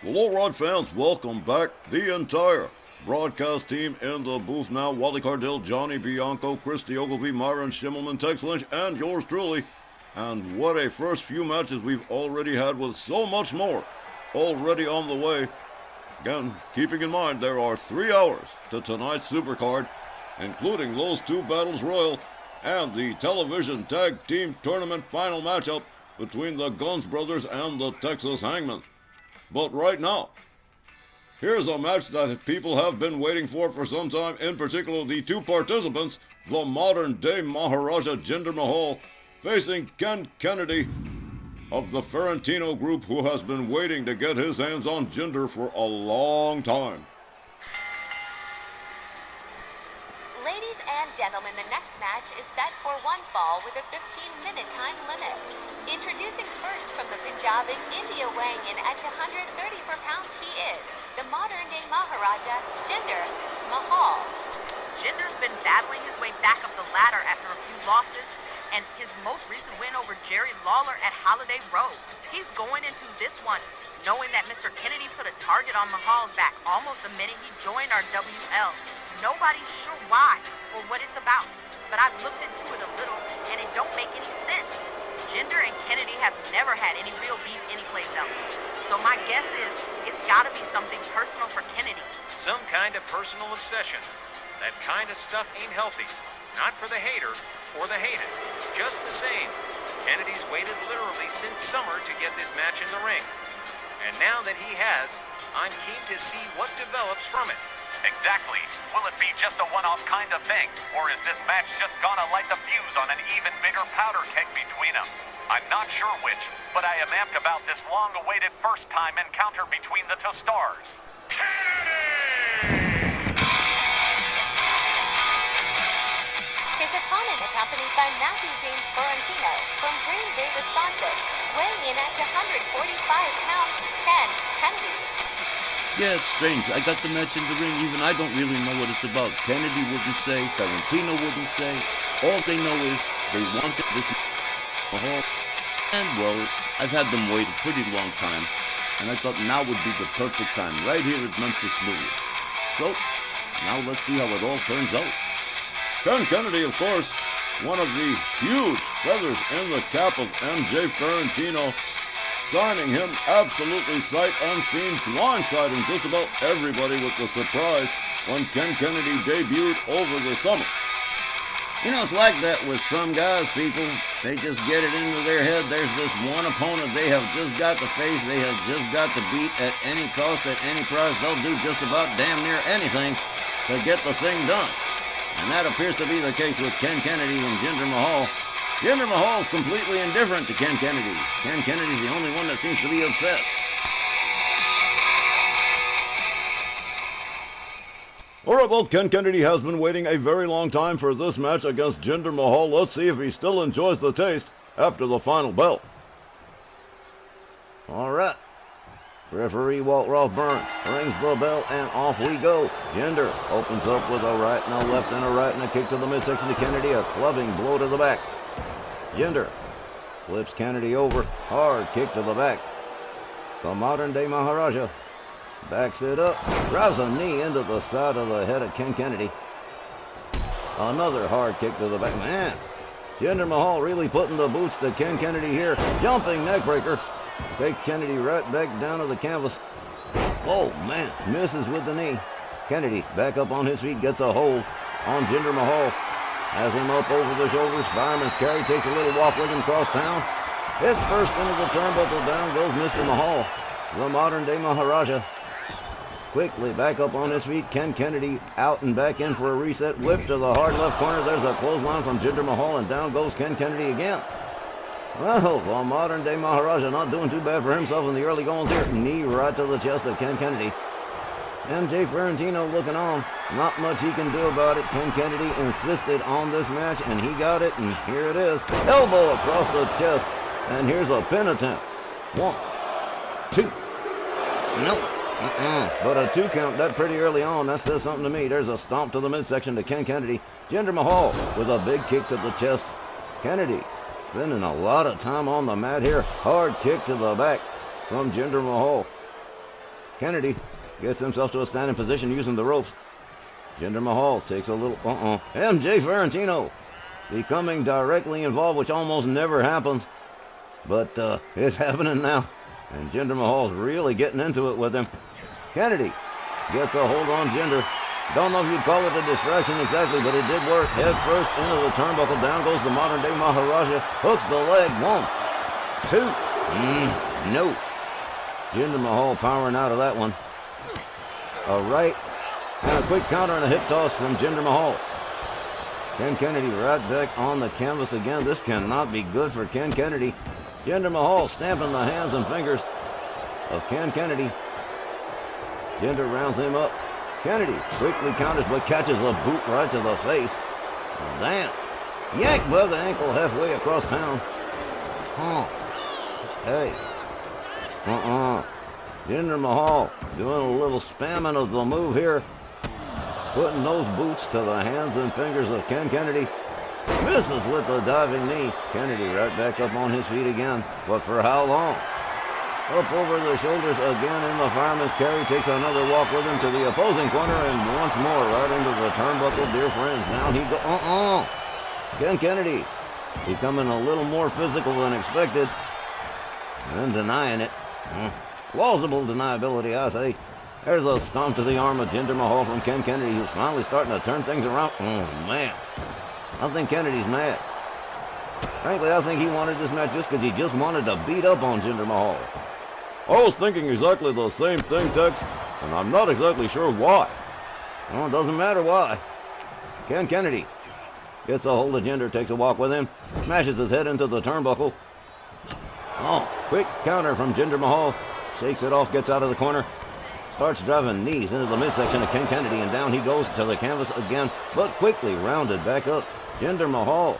Well, alright fans, welcome back. The entire broadcast team in the booth now. Wally Cardell, Johnny Bianco, Christy Ogilvie, Myron Schimmelman, Tex Lynch, and yours truly. And what a first few matches we've already had with so much more already on the way. Again, keeping in mind there are 3 hours to tonight's supercard, including those 2 battles royal and the television tag team tournament final matchup between the Guns Brothers and the Texas Hangman. But right now, here's a match that people have been waiting for some time, in particular the 2 participants, the modern-day Maharaja Jinder Mahal facing Ken Kennedy of the Ferrantino group, who has been waiting to get his hands on Jinder for a long time. Ladies and gentlemen, the next match is set for one fall with a 15-minute time limit. Introducing first from the Punjab in India, weighing in at 134 pounds, he is the modern-day Maharaja, Jinder Mahal. Jinder's been battling his way back up the ladder after a few losses, and his most recent win over Jerry Lawler at Holiday Road. He's going into this one knowing that Mr. Kennedy put a target on Mahal's back almost the minute he joined our WL. Nobody's sure why or what it's about, but I've looked into it a little, and it don't make any sense. Jinder and Kennedy have never had any real beef anyplace else, so my guess is it's gotta be something personal for Kennedy. Some kind of personal obsession. That kind of stuff ain't healthy. Not for the hater or the hated. Just the same, Kennedy's waited literally since summer to get this match in the ring. And now that he has, I'm keen to see what develops from it. Exactly. Will it be just a one-off kind of thing, or is this match just gonna light the fuse on an even bigger powder keg between them? I'm not sure which, but I am amped about this long-awaited first-time encounter between the 2 stars. His opponent, accompanied by MJ Ferrantino from Green Bay, Wisconsin, weighing in at 145 pounds, Ken Kennedy. Yeah, it's strange. I got the match in the ring. Even I don't really know what it's about. Kennedy wouldn't say. Ferrantino wouldn't say. All they know is they wanted this Mahal. And, well, I've had them wait a pretty long time. And I thought now would be the perfect time. Right here at Memphis, Louis. So, now let's see how it all turns out. Ken Kennedy, of course, one of the huge feathers in the cap of MJ Ferrantino, signing him absolutely sight unseen, blindsiding just about everybody with the surprise when Ken Kennedy debuted over the summer. You know, it's like that with some guys, people. They just get it into their head. There's this one opponent they have just got to face. They have just got to beat at any cost, at any price. They'll do just about damn near anything to get the thing done. And that appears to be the case with Ken Kennedy and Jinder Mahal. Jinder Mahal's completely indifferent to Ken Kennedy. Ken Kennedy's the only one that seems to be upset. Alright, well, Ken Kennedy has been waiting a very long time for this match against Jinder Mahal. Let's see if he still enjoys the taste after the final bell. Alright. Referee Walt Ralph Byrne rings the bell, and off we go. Jinder opens up with a right and a left and a right and a kick to the midsection to Kennedy. A clubbing blow to the back. Jinder flips Kennedy over. Hard kick to the back. The modern-day Maharaja backs it up. Drives a knee into the side of the head of Ken Kennedy. Another hard kick to the back. Man, Jinder Mahal really putting the boots to Ken Kennedy here. Jumping neckbreaker. Takes Kennedy right back down to the canvas. Oh, man. Misses with the knee. Kennedy back up on his feet. Gets a hold on Jinder Mahal. Has him up over the shoulders. Fireman's carry. Takes a little walk with him across town. Hits first into the turnbuckle. Down goes Mr. Mahal. The modern-day Maharaja. Quickly back up on his feet. Ken Kennedy out and back in for a reset. Whip to the hard left corner. There's a clothesline from Jinder Mahal. And down goes Ken Kennedy again. Well, the modern-day Maharaja not doing too bad for himself in the early goings here. Knee right to the chest of Ken Kennedy. MJ Ferrantino looking on. Not much he can do about it. Ken Kennedy insisted on this match, and he got it, and here it is. Elbow across the chest, and here's a pin attempt. 1, 2. Nope. But a 2 count, that pretty early on, that says something to me. There's a stomp to the midsection to Ken Kennedy. Jinder Mahal with a big kick to the chest. Kennedy spending a lot of time on the mat here. Hard kick to the back from Jinder Mahal. Kennedy gets himself to a standing position using the ropes. Jinder Mahal takes a little, MJ Ferrantino becoming directly involved, which almost never happens. But it's happening now. And Jinder Mahal's really getting into it with him. Kennedy gets a hold on Jinder. Don't know if you'd call it a distraction exactly, but it did work. Head first into the turnbuckle. Down goes the modern day Maharaja. Hooks the leg. 1, 2. No. Jinder Mahal powering out of that one. A right and a quick counter and a hip toss from Jinder Mahal. Ken Kennedy right back on the canvas again. This cannot be good for Ken Kennedy. Jinder Mahal stamping the hands and fingers of Ken Kennedy. Jinder rounds him up. Kennedy quickly counters but catches a boot right to the face. Damn. Yank above the ankle halfway across town. Hey. Jinder Mahal doing a little spamming of the move here. Putting those boots to the hands and fingers of Ken Kennedy. Misses with the diving knee. Kennedy right back up on his feet again. But for how long? Up over the shoulders again in the fireman's carry. Takes another walk with him to the opposing corner and once more right into the turnbuckle, dear friends. Now he go, Ken Kennedy becoming a little more physical than expected. And denying it. Plausible deniability, I say. There's a stomp to the arm of Jinder Mahal from Ken Kennedy, who's finally starting to turn things around. Oh, man. I think Kennedy's mad. Frankly, I think he wanted this match just because he just wanted to beat up on Jinder Mahal. I was thinking exactly the same thing, Tex, and I'm not exactly sure why. Well, it doesn't matter why. Ken Kennedy gets a hold of Jinder, takes a walk with him, smashes his head into the turnbuckle. Quick counter from Jinder Mahal. Shakes it off, gets out of the corner. Starts driving knees into the midsection of Ken Kennedy, and down he goes to the canvas again, but quickly rounded back up. Jinder Mahal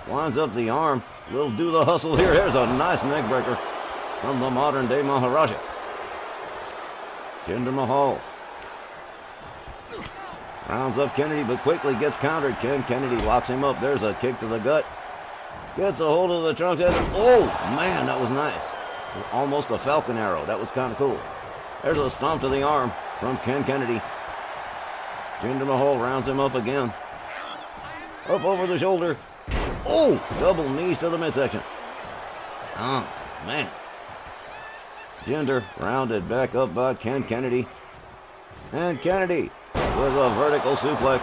winds up the arm. Will do the hustle here. Here's a nice neck breaker from the modern day Maharaja. Jinder Mahal rounds up Kennedy, but quickly gets countered. Ken Kennedy locks him up. There's a kick to the gut. Gets a hold of the trunk head. Oh, man, that was nice. Almost a falcon arrow. That was kind of cool. There's a stomp to the arm from Ken Kennedy. Jinder Mahal rounds him up again. Up over the shoulder. Oh, double knees to the midsection. Oh, man. Jinder rounded back up by Ken Kennedy. And Kennedy with a vertical suplex.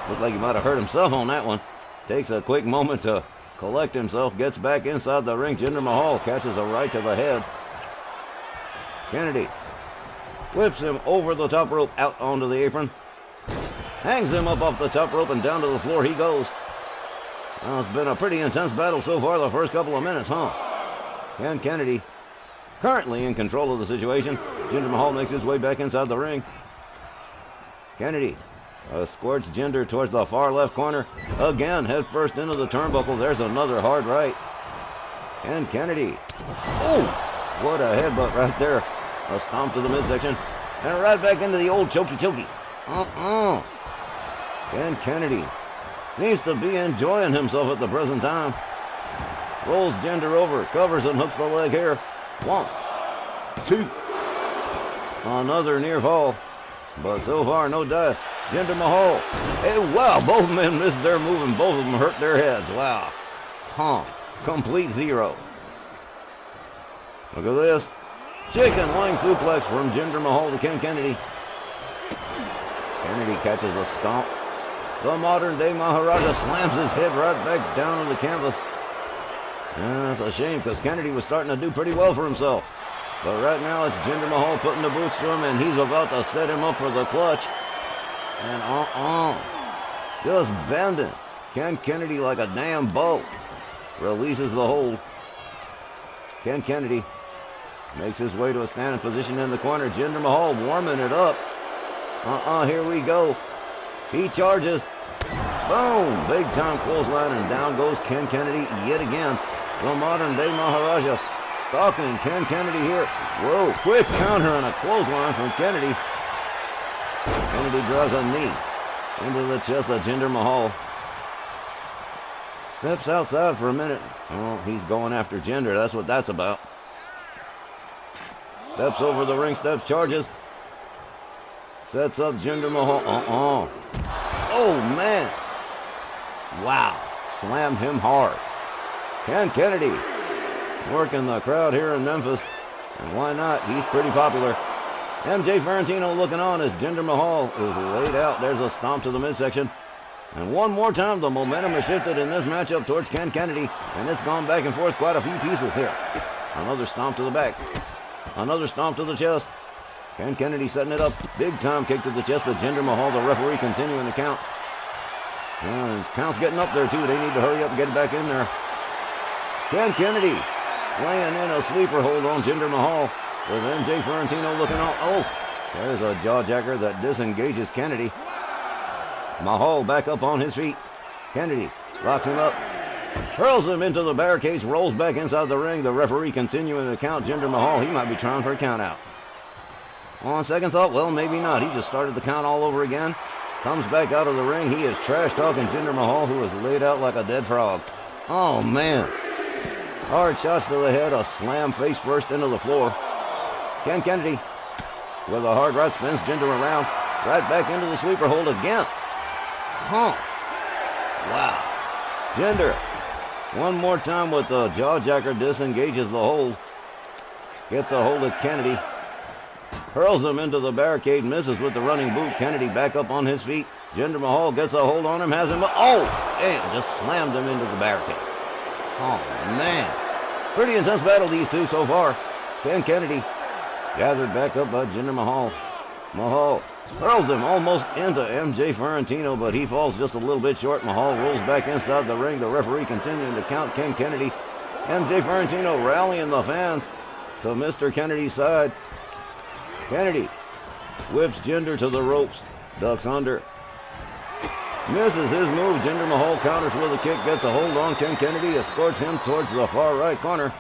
Looked like he might have hurt himself on that one. Takes a quick moment to collect himself. Gets back inside the ring. Jinder Mahal catches a right to the head. Kennedy whips him over the top rope out onto the apron. Hangs him up off the top rope and down to the floor he goes. Well, it's been a pretty intense battle so far the first couple of minutes, Ken Kennedy currently in control of the situation. Jinder Mahal makes his way back inside the ring. Kennedy squirts Jinder towards the far left corner. Again, head first into the turnbuckle. There's another hard right. Ken Kennedy. Oh, what a headbutt right there. A stomp to the midsection. And right back into the old chokey. Ken Kennedy seems to be enjoying himself at the present time. Rolls Jinder over, covers and hooks the leg here. 1, 2. Another near fall. But so far, no dice. Jinder Mahal. Hey, wow, both men missed their move and both of them hurt their heads. Wow. Complete zero. Look at this. Chicken wing suplex from Jinder Mahal to Ken Kennedy. Kennedy catches a stomp. The modern day Maharaja slams his head right back down to the canvas. That's a shame because Kennedy was starting to do pretty well for himself. But right now it's Jinder Mahal putting the boots to him and he's about to set him up for the clutch. And just bending Ken Kennedy like a damn boat. Releases the hold. Ken Kennedy makes his way to a standing position in the corner. Jinder Mahal warming it up. Here we go. He charges. Boom! Big time clothesline and down goes Ken Kennedy yet again. The modern day Maharaja stalking Ken Kennedy here. Whoa, quick counter and a clothesline from Kennedy. Kennedy draws a knee into the chest of Jinder Mahal. Steps outside for a minute. Oh, he's going after Jinder. That's what that's about. Steps over the ring steps, charges. Sets up Jinder Mahal. Oh, man. Wow. Slammed him hard. Ken Kennedy working the crowd here in Memphis. And why not? He's pretty popular. MJ Ferrantino looking on as Jinder Mahal is laid out. There's a stomp to the midsection. And one more time, the momentum has shifted in this matchup towards Ken Kennedy. And it's gone back and forth quite a few pieces here. Another stomp to the back. Another stomp to the chest. Ken Kennedy setting it up. Big time kick to the chest of Jinder Mahal. The referee continuing the count. And count's getting up there too. They need to hurry up and get it back in there. Ken Kennedy laying in a sleeper hold on Jinder Mahal with MJ Ferrantino looking on. Oh, there's a jawjacker that disengages Kennedy. Mahal back up on his feet. Kennedy locks him up. Hurls him into the barricades. Rolls back inside the ring. The referee continuing the count. Jinder Mahal, he might be trying for a count out. On second thought, well, maybe not. He just started the count all over again. Comes back out of the ring. He is trash-talking Jinder Mahal, who is laid out like a dead frog. Oh, man. Hard shots to the head. A slam face first into the floor. Ken Kennedy with a hard right spins Jinder around. Right back into the sleeper hold again. Huh. Wow. Jinder, one more time with the jawjacker, disengages the hold. Gets a hold of Kennedy. Hurls him into the barricade, misses with the running boot. Kennedy back up on his feet. Jinder Mahal gets a hold on him, has him. Oh, damn, just slammed him into the barricade. Oh, man. Pretty intense battle, these two so far. Ken Kennedy gathered back up by Jinder Mahal. Mahal hurls him almost into MJ Ferrantino, but he falls just a little bit short. Mahal rolls back inside the ring. The referee continuing to count Ken Kennedy. MJ Ferrantino rallying the fans to Mr. Kennedy's side. Kennedy whips Jinder to the ropes. Ducks under. Misses his move. Jinder Mahal counters with a kick. Gets a hold on Ken Kennedy. Escorts him towards the far right corner.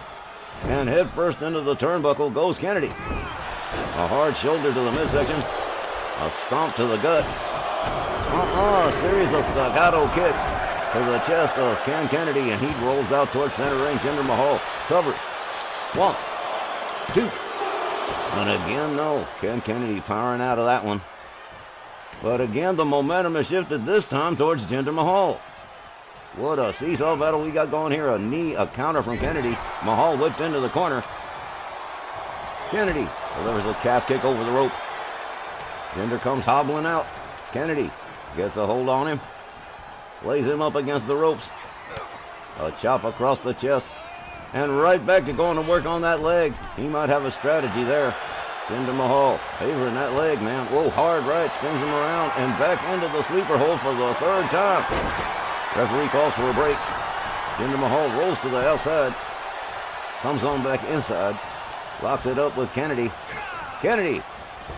And head first into the turnbuckle goes Kennedy. A hard shoulder to the midsection. A stomp to the gut. A series of staccato kicks to the chest of Ken Kennedy. And he rolls out towards center ring. Jinder Mahal covers. 1, 2. And again, no. Ken Kennedy powering out of that one. But again, the momentum has shifted this time towards Jinder Mahal. What a seesaw battle we got going here. A counter from Kennedy. Mahal whipped into the corner. Kennedy delivers a calf kick over the rope. Jinder comes hobbling out. Kennedy gets a hold on him. Lays him up against the ropes. A chop across the chest. And right back to going to work on that leg. He might have a strategy there. Jinder Mahal favoring that leg, man. Whoa, hard right, spins him around and back into the sleeper hold for the third time. Referee calls for a break. Jinder Mahal rolls to the outside. Comes on back inside. Locks it up with Kennedy. Kennedy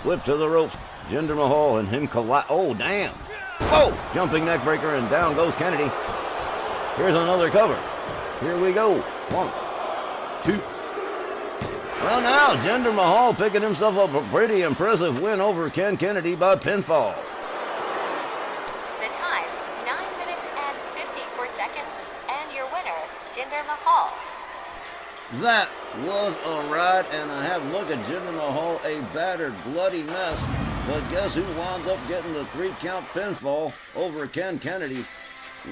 whip to the ropes. Jinder Mahal and him collide. Oh, damn. Whoa! Jumping neck breaker and down goes Kennedy. Here's another cover. Here we go. 1, 2. Well, now, Jinder Mahal picking himself up a pretty impressive win over Ken Kennedy by pinfall. The time, 9 minutes and 54 seconds, and your winner, Jinder Mahal. That was a ride and a half. Look at Jinder Mahal, a battered, bloody mess. But guess who winds up getting the 3-count pinfall over Ken Kennedy?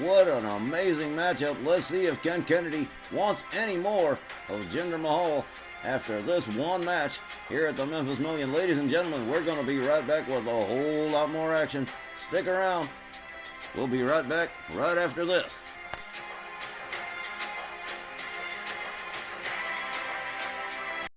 What an amazing matchup. Let's see if Ken Kennedy wants any more of Jinder Mahal after this one match here at the Memphis Million. Ladies and gentlemen, we're going to be right back with a whole lot more action. Stick around. We'll be right back right after this.